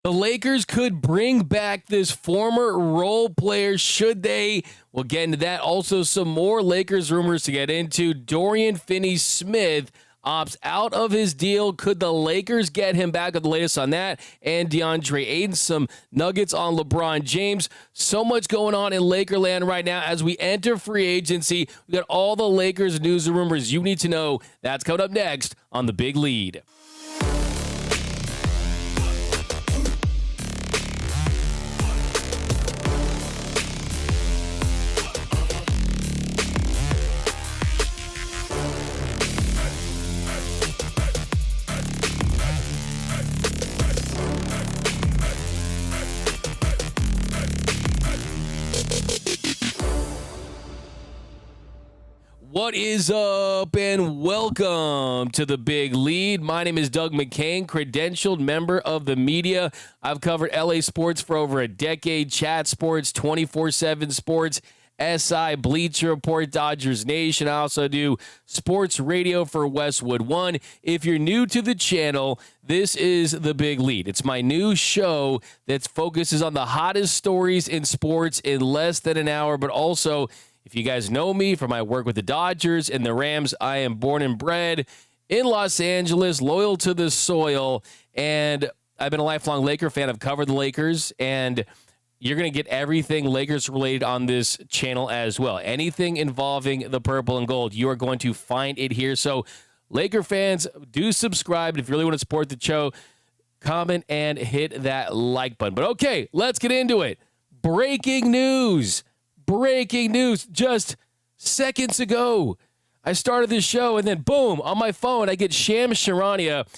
The Lakers could bring back this former role player, should they? We'll get into that. Also, some more Lakers rumors to get into. Dorian Finney-Smith opts out of his deal. Could the Lakers get him back? With the latest on that. And DeAndre Ayton, some nuggets on LeBron James. So much going on in Lakerland right now as we enter free agency. We got all the Lakers news and rumors you need to know. That's coming up next on The Big Lead. What is up, and welcome to The Big Lead. My name is Doug McKain, credentialed member of the media. I've covered LA sports for over a decade, chat sports, 24/7 sports, SI, Bleacher Report, Dodgers Nation. I also do sports radio for Westwood One. If you're new to the channel, this is The Big Lead. It's my new show that focuses on the hottest stories in sports in less than an hour, but also, if you guys know me from my work with the Dodgers and the Rams, I am born and bred in Los Angeles, loyal to the soil, and I've been a lifelong Laker fan. I've covered the Lakers, and you're going to get everything Lakers related on this channel as well. Anything involving the purple and gold, you are going to find it here. So Laker fans, do subscribe. If you really want to support the show, comment and hit that like button. But okay, let's get into it. Breaking news. Just seconds ago, I started this show, and then boom, on my phone, I get Shams Charania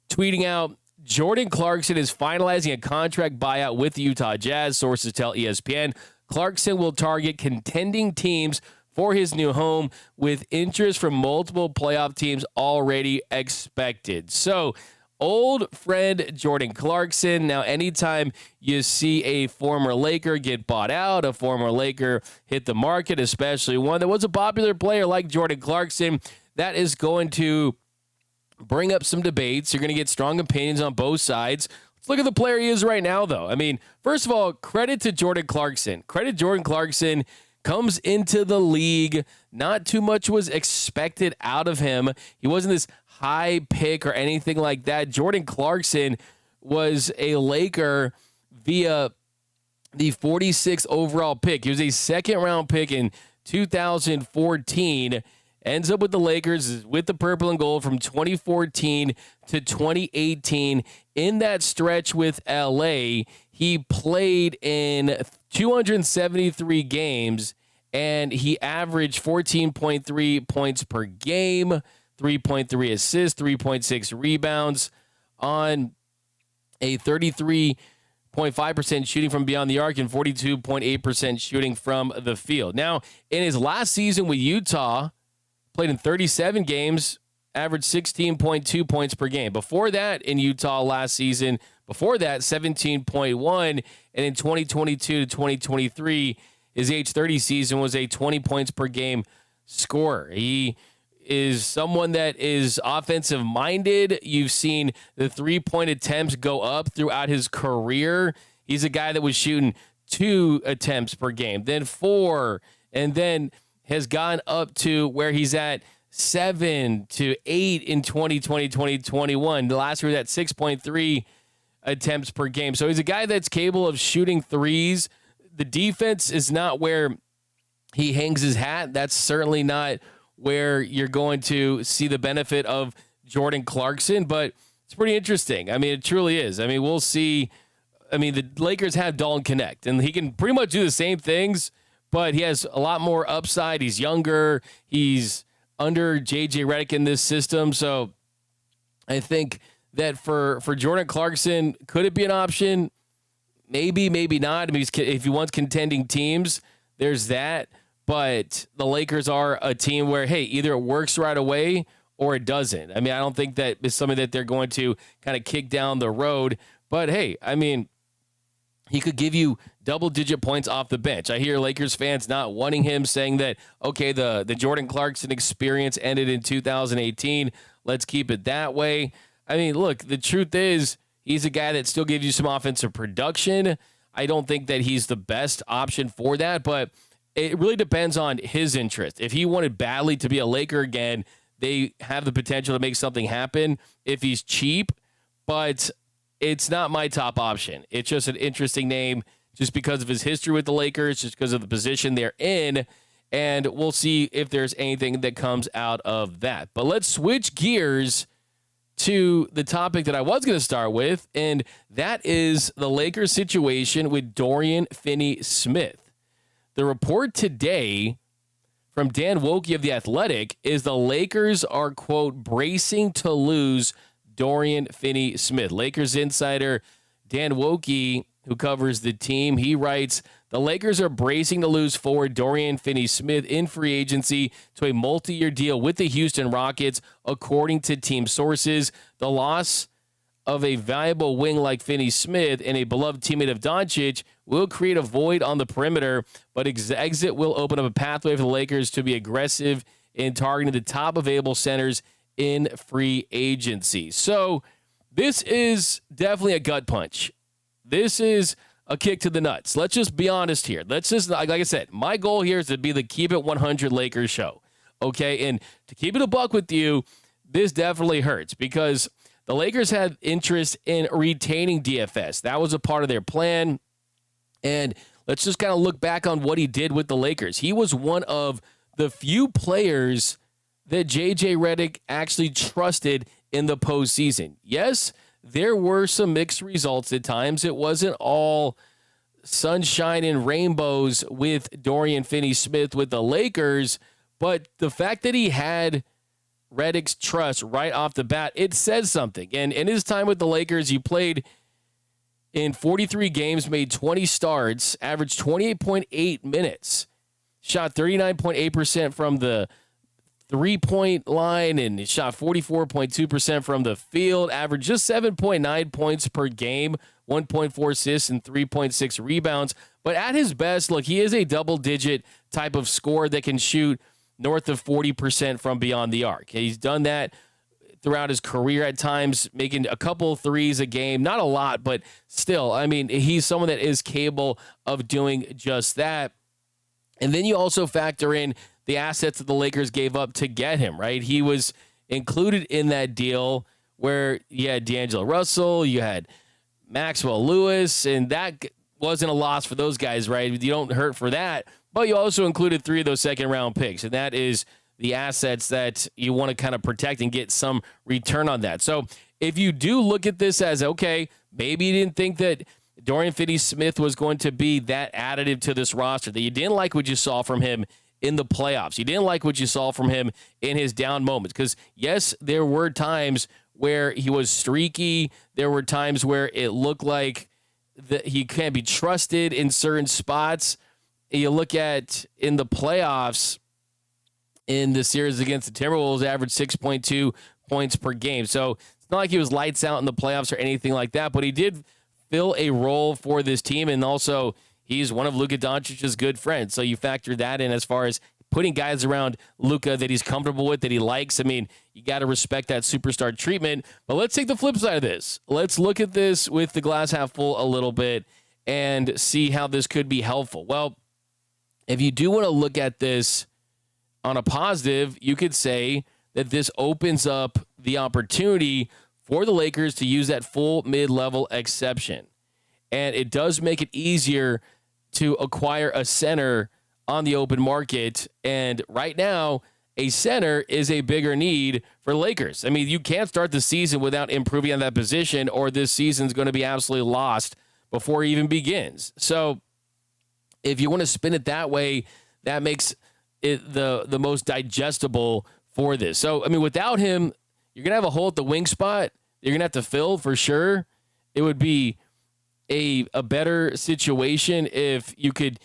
tweeting out, Jordan Clarkson is finalizing a contract buyout with the Utah Jazz. Sources tell ESPN Clarkson will target contending teams for his new home, with interest from multiple playoff teams already expected. So, old friend Jordan Clarkson. Now, anytime you see a former Laker get bought out, a former Laker hit the market, especially one that was a popular player like Jordan Clarkson, that is going to bring up some debates. You're going to get strong opinions on both sides. Let's look at the player he is right now, though. I mean, first of all, credit to Jordan Clarkson. Jordan Clarkson comes into the league. Not too much was expected out of him. He wasn't this high pick or anything like that. Jordan Clarkson was a Laker via the 46th overall pick. He was a second-round pick in 2014. Ends up with the Lakers with the purple and gold from 2014 to 2018. In that stretch with LA, he played in 273 games, and he averaged 14.3 points per game, 3.3 assists, 3.6 rebounds on a 33.5% shooting from beyond the arc and 42.8% shooting from the field. Now, in his last season with Utah, played in 37 games, averaged 16.2 points per game. Before that, in Utah last season, 17.1, and in 2022 to 2023, his age 30 season was a 20 points per game scorer. He is someone that is offensive minded. You've seen the 3-point attempts go up throughout his career. He's a guy that was shooting 2 attempts per game, then 4, and then has gone up to where he's at 7 to 8 in 2020, 2021. The last year was at 6.3 attempts per game. So he's a guy that's capable of shooting threes. The defense is not where he hangs his hat. That's certainly not where you're going to see the benefit of Jordan Clarkson, but it's pretty interesting. I mean, it truly is. I mean, we'll see. I mean, the Lakers have Dalton Connect, and he can pretty much do the same things, but he has a lot more upside. He's younger. He's under J.J. Redick in this system. So I think that for Jordan Clarkson, could it be an option? Maybe, maybe not. I mean, if he wants contending teams, there's that. But the Lakers are a team where, hey, either it works right away or it doesn't. I mean, I don't think that is something that they're going to kind of kick down the road. But, hey, I mean, he could give you double-digit points off the bench. I hear Lakers fans not wanting him, saying that, okay, the Jordan Clarkson experience ended in 2018. Let's keep it that way. I mean, look, the truth is He's a guy that still gives you some offensive production. I don't think that he's the best option for that, but it really depends on his interest. If he wanted badly to be a Laker again, they have the potential to make something happen if he's cheap, but it's not my top option. It's just an interesting name just because of his history with the Lakers, just because of the position they're in, and we'll see if there's anything that comes out of that. But let's switch gears to the topic that I was going to start with, and that is the Lakers situation with Dorian Finney-Smith. The report today from Dan Wokey of The Athletic is the Lakers are, quote, bracing to lose Dorian Finney-Smith. Lakers insider Dan Wokey, who covers the team, he writes, the Lakers are bracing to lose forward Dorian Finney-Smith in free agency to a multi-year deal with the Houston Rockets, according to team sources. The loss of a valuable wing like Finney-Smith and a beloved teammate of Doncic will create a void on the perimeter, but exit will open up a pathway for the Lakers to be aggressive in targeting the top available centers in free agency. So this is definitely a gut punch. This is a kick to the nuts. Let's just be honest here. Let's just, like I said, my goal here is to be the Keep It 100 Lakers show. Okay, and to keep it a buck with you, this definitely hurts because the Lakers had interest in retaining DFS. That was a part of their plan. And let's just kind of look back on what he did with the Lakers. He was one of the few players that J.J. Redick actually trusted in the postseason. Yes, there were some mixed results at times. It wasn't all sunshine and rainbows with Dorian Finney-Smith with the Lakers, but the fact that he had Redick's trust right off the bat, it says something. And in his time with the Lakers, he played in 43 games, made 20 starts, averaged 28.8 minutes, shot 39.8% from the three-point line, and he shot 44.2% from the field, averaged just 7.9 points per game, 1.4 assists, and 3.6 rebounds. But at his best, look, he is a double-digit type of scorer that can shoot north of 40% from beyond the arc. He's done that throughout his career at times, making a couple threes a game. Not a lot, but still, I mean, he's someone that is capable of doing just that. And then you also factor in the assets that the Lakers gave up to get him, right? He was included in that deal where you had D'Angelo Russell, you had Maxwell Lewis, and that wasn't a loss for those guys, right? You don't hurt for that. But you also included 3 of those second-round picks, and that is the assets that you want to kind of protect and get some return on that. So if you do look at this as, okay, maybe you didn't think that Dorian Finney-Smith was going to be that additive to this roster, that you didn't like what you saw from him in the playoffs. You didn't like what you saw from him in his down moments. Because, yes, there were times where he was streaky. There were times where it looked like that he can't be trusted in certain spots. You look at in the playoffs, in the series against the Timberwolves, averaged 6.2 points per game. So it's not like he was lights out in the playoffs or anything like that, but he did fill a role for this team, and also he's one of Luka Doncic's good friends. So you factor that in as far as putting guys around Luka that he's comfortable with, that he likes. I mean, you got to respect that superstar treatment. But let's take the flip side of this. Let's look at this with the glass half full a little bit and see how this could be helpful. Well, if you do want to look at this on a positive, you could say that this opens up the opportunity for the Lakers to use that full mid-level exception. And it does make it easier to acquire a center on the open market. And right now, a center is a bigger need for Lakers. I mean, you can't start the season without improving on that position, or this season's going to be absolutely lost before it even begins. So if you want to spin it that way, that makes it the most digestible for this. So, I mean, without him, you're going to have a hole at the wing spot. You're going to have to fill for sure. It would be a better situation if you could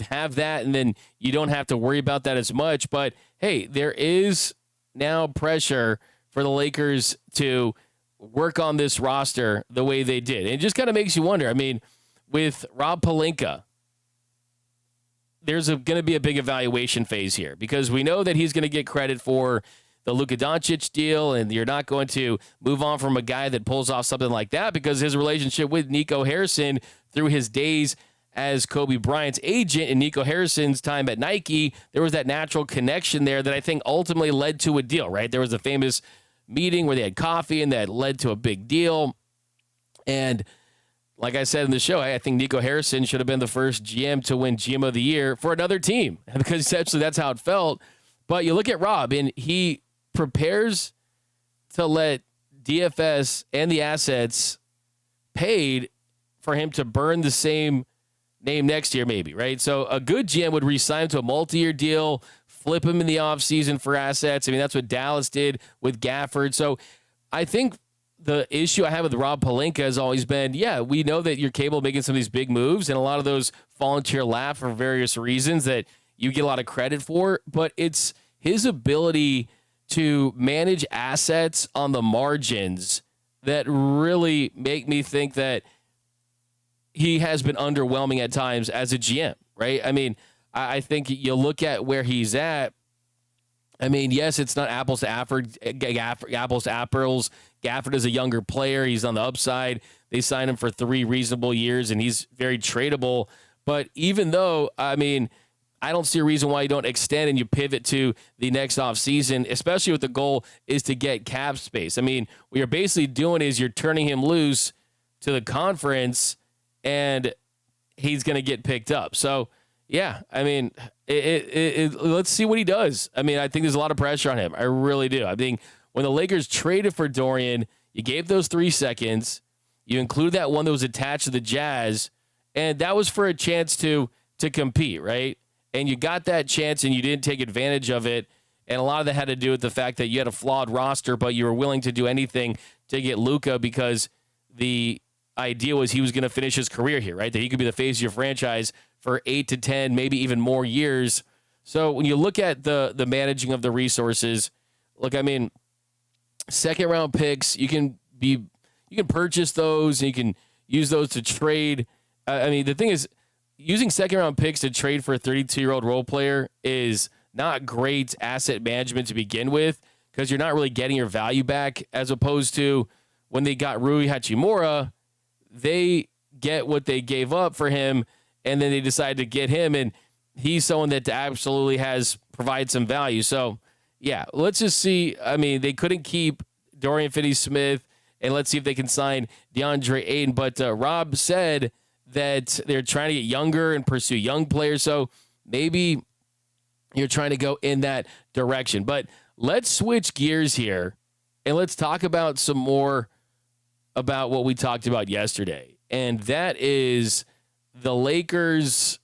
have that, and then you don't have to worry about that as much. But, hey, there is now pressure for the Lakers to work on this roster the way they did. And it just kind of makes you wonder. I mean, with Rob Pelinka, there's going to be a big evaluation phase here because we know that he's going to get credit for the Luka Doncic deal, and you're not going to move on from a guy that pulls off something like that because his relationship with Nico Harrison through his days as Kobe Bryant's agent and Nico Harrison's time at Nike, there was that natural connection there that I think ultimately led to a deal, right? There was a famous meeting where they had coffee and that led to a big deal. And like I said in the show, I think Nico Harrison should have been the first GM to win GM of the year for another team because essentially that's how it felt. But you look at Rob, and he prepares to let DFS and the assets paid for him to burn the same name next year maybe, right? So a good GM would re-sign him to a multi-year deal, flip him in the offseason for assets. I mean, that's what Dallas did with Gafford. So I think the issue I have with Rob Pelinka has always been, yeah, we know that you're capable of making some of these big moves, and a lot of those fall into your lap for various reasons that you get a lot of credit for, but it's his ability to manage assets on the margins that really make me think that he has been underwhelming at times as a GM, right? I mean, I think you look at where he's at. I mean, yes, it's not apples to apples. Gafford is a younger player. He's on the upside. They signed him for 3 reasonable years, and he's very tradable. But even though, I mean, I don't see a reason why you don't extend and you pivot to the next offseason, especially with the goal is to get cap space. I mean, what you're basically doing is you're turning him loose to the conference, and he's going to get picked up. So, yeah, I mean, let's see what he does. I mean, I think there's a lot of pressure on him. I really do. I think when the Lakers traded for Dorian, you gave those 3 seconds. You include that one that was attached to the Jazz, and that was for a chance to compete, right? And you got that chance, and you didn't take advantage of it. And a lot of that had to do with the fact that you had a flawed roster, but you were willing to do anything to get Luka because the idea was he was going to finish his career here, right? That he could be the face of your franchise for 8 to 10, maybe even more years. So when you look at the managing of the resources, look, I mean, second round picks, you can purchase those and you can use those to trade. I mean, the thing is, using second round picks to trade for a 32-year-old role player is not great asset management to begin with because you're not really getting your value back, as opposed to when they got Rui Hachimura, they get what they gave up for him, and then they decide to get him, and he's someone that absolutely has provided some value. So, yeah, let's just see. I mean, they couldn't keep Dorian Finney-Smith, and let's see if they can sign DeAndre Ayton. But Rob said that they're trying to get younger and pursue young players, so maybe you're trying to go in that direction. But let's switch gears here, and let's talk about some more about what we talked about yesterday, and that is the Lakers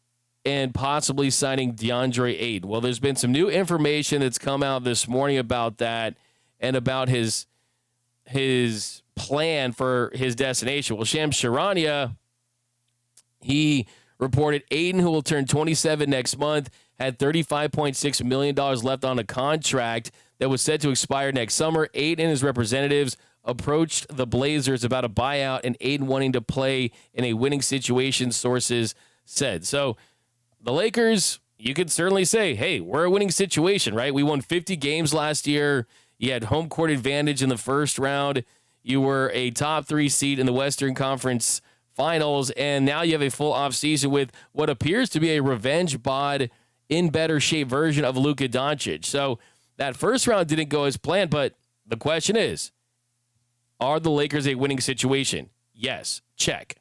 and possibly signing DeAndre Ayton. Well, there's been some new information that's come out this morning about that and about his plan for his destination. Well, Shams Charania, he reported Ayton, who will turn 27 next month, had $35.6 million left on a contract that was set to expire next summer. Ayton and his representatives approached the Blazers about a buyout and Ayton wanting to play in a winning situation, sources said. So the Lakers, you could certainly say, hey, we're a winning situation, right? We won 50 games last year. You had home court advantage in the first round. You were a top 3 seed in the Western Conference Finals, and now you have a full offseason with what appears to be a revenge bod in better shape version of Luka Doncic. So that first round didn't go as planned, but the question is, are the Lakers a winning situation? Yes. Check.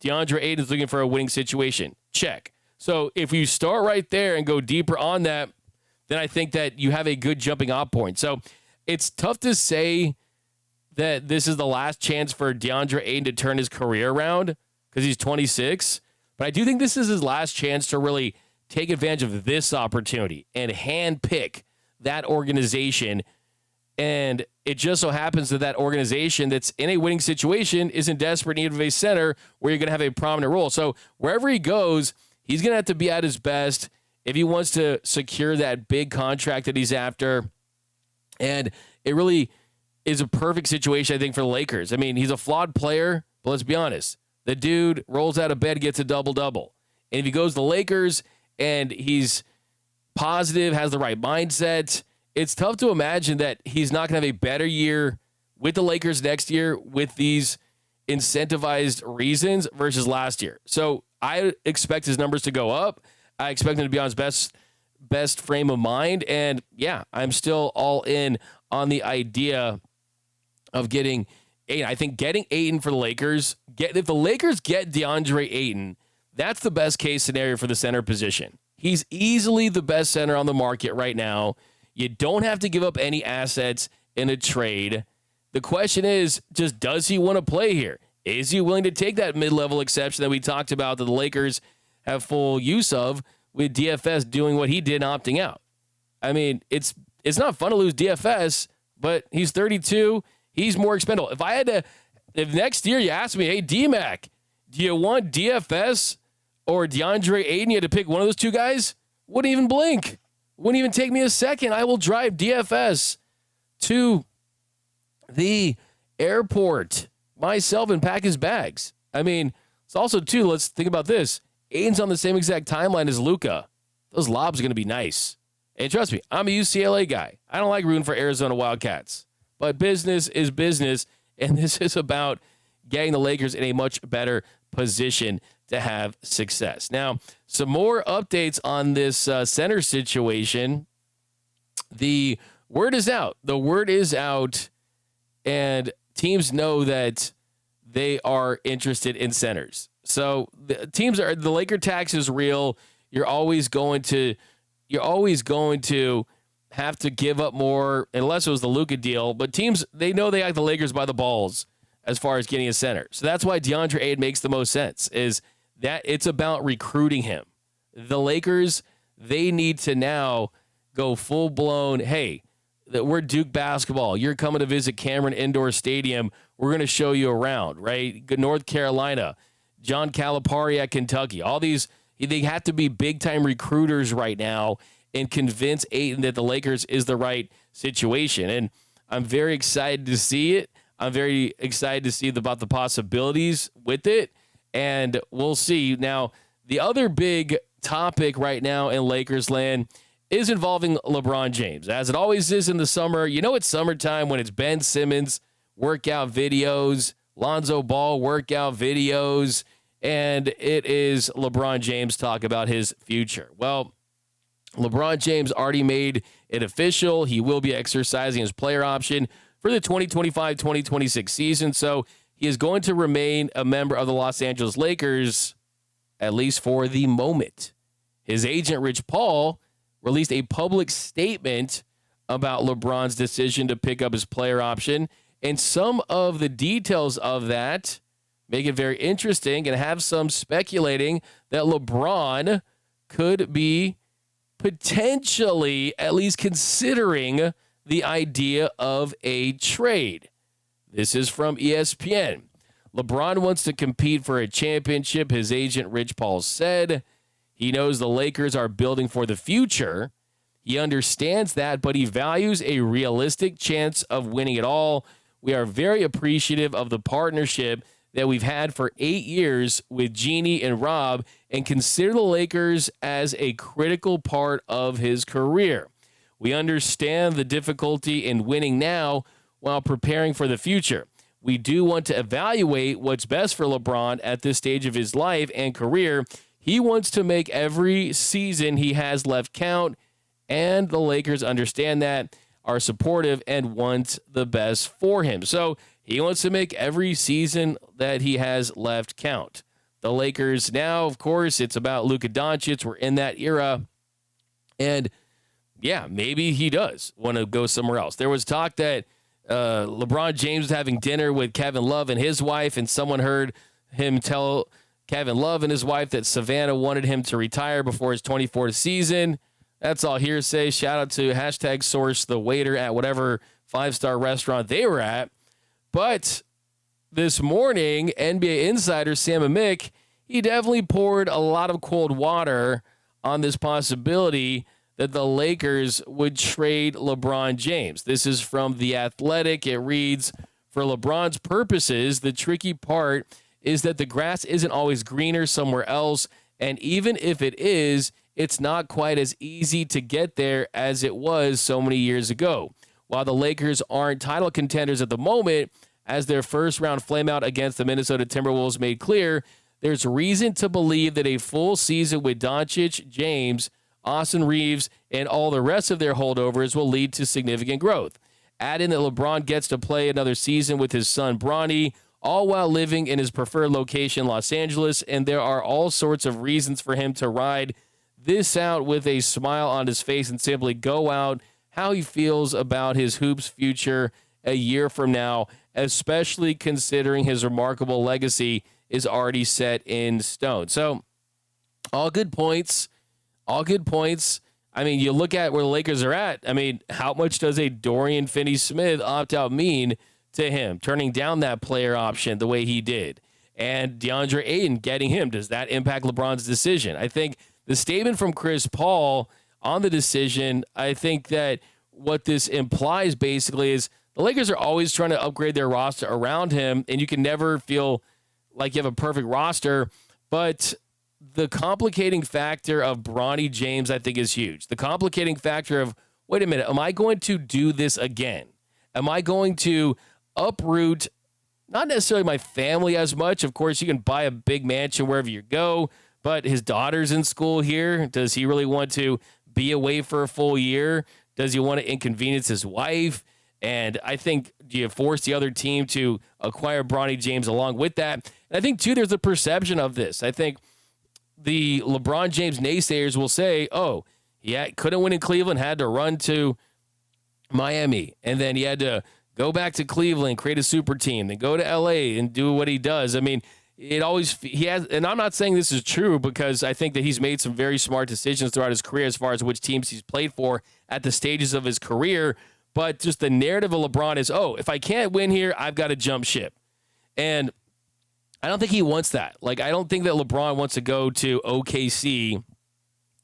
DeAndre Ayton is looking for a winning situation. Check. So if you start right there and go deeper on that, then I think that you have a good jumping off point. So it's tough to say that this is the last chance for DeAndre Ayton to turn his career around because he's 26. But I do think this is his last chance to really take advantage of this opportunity and handpick that organization. And it just so happens that that organization that's in a winning situation is in desperate need of a center where you're going to have a prominent role. So wherever he goes, he's going to have to be at his best if he wants to secure that big contract that he's after. And it really is a perfect situation, I think, for the Lakers. I mean, he's a flawed player, but let's be honest. The dude rolls out of bed, gets a double-double. And if he goes to the Lakers and he's positive, has the right mindset, it's tough to imagine that he's not going to have a better year with the Lakers next year with these incentivized reasons versus last year. So I expect his numbers to go up. I expect him to be on his best frame of mind. And yeah, I'm still all in on the idea of getting Ayton. I think getting Ayton for the Lakers, if the Lakers get DeAndre Ayton, that's the best case scenario for the center position. He's easily the best center on the market right now. You don't have to give up any assets in a trade. The question is, just does he want to play here? Is he willing to take that mid-level exception that we talked about that the Lakers have full use of with DFS doing what he did, opting out? I mean, it's not fun to lose DFS, but he's 32. He's more expendable. If next year you ask me, hey, D-Mac, do you want DFS or DeAndre Ayton? You had to pick one of those two guys? Wouldn't even blink. Wouldn't even take me a second. I will drive DFS to the airport myself and pack his bags. I mean, it's also, too, let's think about this. Ayton's on the same exact timeline as Luka. Those lobs are going to be nice. And trust me, I'm a UCLA guy. I don't like rooting for Arizona Wildcats. But business is business, and this is about getting the Lakers in a much better position to have success. Now, some more updates on this center situation. The word is out. The word is out, and teams know that they are interested in centers. So the Laker tax is real. You're always going to have to give up more, unless it was the Luka deal. But teams, they know they got the Lakers by the balls as far as getting a center. So that's why DeAndre Ayton makes the most sense, is that it's about recruiting him. The Lakers, they need to now go full-blown, hey, we're Duke basketball. You're coming to visit Cameron Indoor Stadium. We're going to show you around, right? North Carolina, John Calipari at Kentucky. All these, they have to be big-time recruiters right now and convince Ayton that the Lakers is the right situation. And I'm very excited to see it. I'm very excited to see about the possibilities with it. And we'll see. Now, the other big topic right now in Lakers land is involving LeBron James. As it always is in the summer, you know it's summertime when it's Ben Simmons workout videos, Lonzo Ball workout videos, and it is LeBron James talk about his future. Well, LeBron James already made it official. He will be exercising his player option for the 2025-2026 season, so he is going to remain a member of the Los Angeles Lakers, at least for the moment. His agent, Rich Paul, released a public statement about LeBron's decision to pick up his player option, and some of the details of that make it very interesting and have some speculating that LeBron could be potentially at least considering the idea of a trade. This is from ESPN. LeBron wants to compete for a championship, his agent Rich Paul said. He knows the Lakers are building for the future. He understands that, but he values a realistic chance of winning it all. We are very appreciative of the partnership that we've had for 8 years with Jeannie and Rob, and consider the Lakers as a critical part of his career. We understand the difficulty in winning now while preparing for the future. We do want to evaluate what's best for LeBron at this stage of his life and career. He wants to make every season he has left count, and the Lakers understand that, are supportive, and want the best for him. So he wants to make every season that he has left count. The Lakers now, of course, it's about Luka Doncic. We're in that era. And, yeah, maybe he does want to go somewhere else. There was talk that LeBron James was having dinner with Kevin Love and his wife, and someone heard him tell Kevin Love and his wife that Savannah wanted him to retire before his 24th season. That's all hearsay. Shout out to #source, the waiter at whatever 5-star restaurant they were at. But this morning, NBA insider Sam Amick, he definitely poured a lot of cold water on this possibility that the Lakers would trade LeBron James. This is from The Athletic. It reads, for LeBron's purposes, the tricky part is that the grass isn't always greener somewhere else, and even if it is, it's not quite as easy to get there as it was so many years ago. While the Lakers aren't title contenders at the moment, as their first-round flameout against the Minnesota Timberwolves made clear, there's reason to believe that a full season with Doncic, James, Austin Reeves, and all the rest of their holdovers will lead to significant growth. Add in that LeBron gets to play another season with his son Bronny, all while living in his preferred location, Los Angeles, and there are all sorts of reasons for him to ride this out with a smile on his face and simply go out how he feels about his hoops future a year from now, especially considering his remarkable legacy is already set in stone. So, all good points. All good points. I mean, you look at where the Lakers are at. I mean, how much does a Dorian Finney-Smith opt-out mean to him, turning down that player option the way he did? And DeAndre Ayton getting him, does that impact LeBron's decision? I think the statement from Chris Paul on the decision, I think that what this implies basically is the Lakers are always trying to upgrade their roster around him, and you can never feel like you have a perfect roster, but the complicating factor of Bronny James, I think, is huge. The complicating factor of, wait a minute, am I going to do this again? Am I going to uproot not necessarily my family as much? Of course, you can buy a big mansion wherever you go, but his daughter's in school here. Does he really want to be away for a full year? Does he want to inconvenience his wife? And I think, do you force the other team to acquire Bronny James along with that? And I think, too, there's a perception of this. I think the LeBron James naysayers will say, oh, he couldn't win in Cleveland, had to run to Miami, and then he had to go back to Cleveland, create a super team, then go to L.A. and do what he does. I mean, he has, and I'm not saying this is true because I think that he's made some very smart decisions throughout his career as far as which teams he's played for at the stages of his career, but just the narrative of LeBron is, oh, if I can't win here, I've got to jump ship. And I don't think he wants that. Like, I don't think that LeBron wants to go to OKC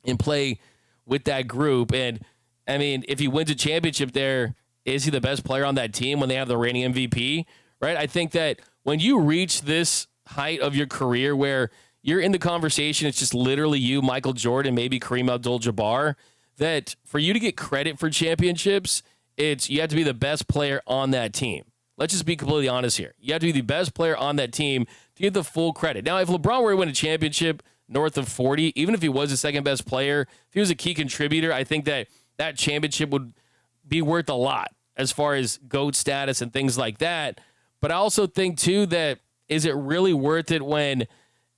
and play with that group. And, I mean, if he wins a championship there, is he the best player on that team when they have the reigning MVP? Right? I think that when you reach this height of your career where you're in the conversation, it's just literally you, Michael Jordan, maybe Kareem Abdul-Jabbar, that for you to get credit for championships, you have to be the best player on that team. Let's just be completely honest here. You have to be the best player on that team to get the full credit. Now, if LeBron were to win a championship north of 40, even if he was the second best player, if he was a key contributor, I think that that championship would be worth a lot as far as GOAT status and things like that. But I also think, too, that is it really worth it when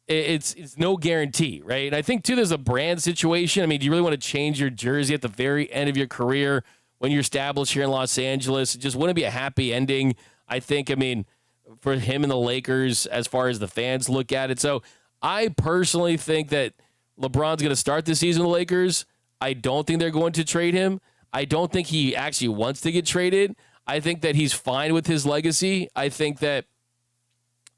it's no guarantee, right? And I think, too, there's a brand situation. I mean, do you really want to change your jersey at the very end of your career when you're established here in Los Angeles? It just wouldn't be a happy ending, I think. I mean, for him and the Lakers as far as the fans look at it. So I personally think that LeBron's going to start the season with the Lakers. I don't think they're going to trade him. I don't think he actually wants to get traded. I think that he's fine with his legacy. I think that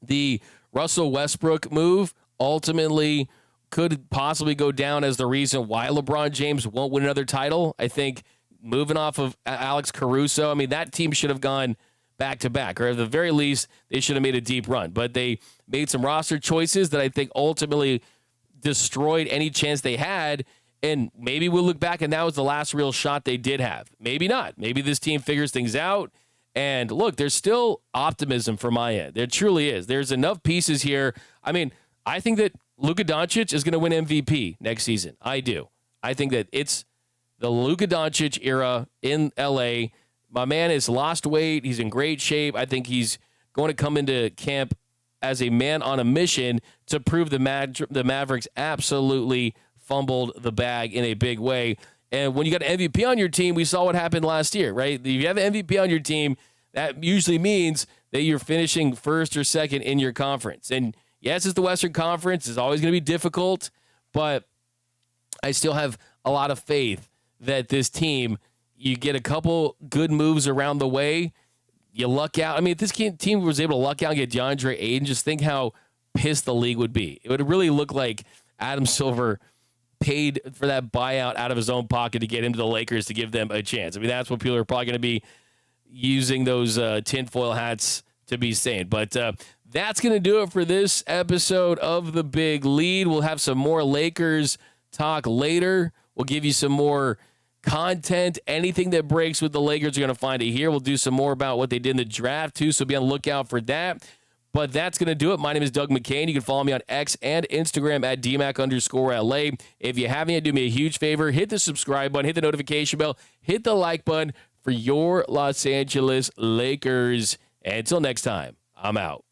the Russell Westbrook move ultimately could possibly go down as the reason why LeBron James won't win another title. I think moving off of Alex Caruso, I mean, that team should have gone back-to-back, or at the very least, they should have made a deep run. But they made some roster choices that I think ultimately destroyed any chance they had, and maybe we'll look back and that was the last real shot they did have. Maybe not. Maybe this team figures things out. And look, there's still optimism from my end. There truly is. There's enough pieces here. I mean, I think that Luka Doncic is going to win MVP next season. I do. I think that it's the Luka Doncic era in LA. My man has lost weight. He's in great shape. I think he's going to come into camp as a man on a mission to prove the Mavericks absolutely fumbled the bag in a big way. And when you got an MVP on your team, we saw what happened last year, right? If you have an MVP on your team, that usually means that you're finishing first or second in your conference. And yes, it's the Western Conference. It's always going to be difficult, but I still have a lot of faith that this team, you get a couple good moves around the way, you luck out. I mean, if this team was able to luck out and get DeAndre Ayton, just think how pissed the league would be. It would really look like Adam Silver paid for that buyout out of his own pocket to get him to the Lakers to give them a chance. I mean, that's what people are probably going to be using those tinfoil hats to be saying. But that's going to do it for this episode of The Big Lead. We'll have some more Lakers talk later. We'll give you some more content. Anything that breaks with the Lakers, you're going to find it here. We'll do some more about what they did in the draft, too, so be on the lookout for that. But that's going to do it. My name is Doug McKain. You can follow me on X and Instagram at DMAC_LA. If you haven't yet, do me a huge favor. Hit the subscribe button. Hit the notification bell. Hit the like button for your Los Angeles Lakers. And until next time, I'm out.